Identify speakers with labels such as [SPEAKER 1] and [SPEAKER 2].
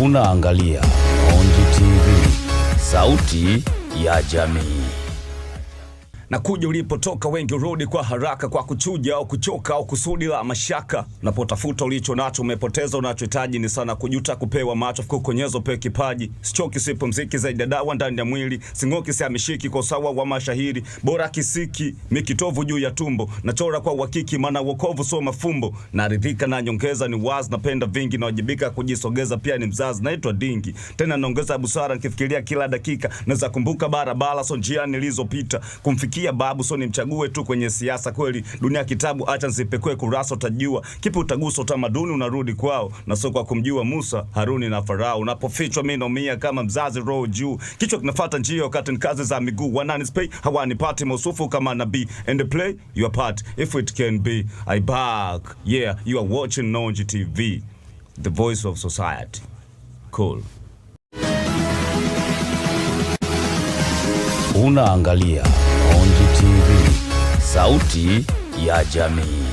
[SPEAKER 1] Unaangalia Onji TV, sauti ya jamii. Na kuja ulipotoka wengi urudi kwa haraka, kwa kuchuja au kuchoka au kusudi la mashaka. Unapotafuta ulicho nacho umepoteza unachohitaji, ni sana kujuta kupewa macho kukonyezo pe kipaji. Sichoki sipo mziki zaidi ya dawa ndani ya mwili, singoki si ameshiki kwa sawa wa mashahiri. Bora kisiki mikitovu juu ya tumbo, nachora kwa uhakiki maana wokovu sio mafumbo. Naridhika na nyongeza ni wazi, napenda vingi na wajibika kujisogeza pia ni mzazi. Naitwa Dingi tena naongeza busara nikifikiria kila dakika. Naweza kumbuka barabara so njia nilizopita kumfikia babu, so nimchague tu kwenye siasa. Kweli dunia kitabu, acha nzipekwe kurasa, utajua kipi utagusa utamaduni unarudi kwao, na sio kwa kumjua Musa, Haruni na Farao. Unapofichwa mimi naumia kama mzazi roho juu, kichwa kinafuata njia wakati ni kazi za miguu. Wananispay hawanipati mausufu kama nabii, and play your part if it can be. I back, yeah, you are watching Onji TV, the voice of society. Cool. Unaangalia Onji TV, sauti ya jamii.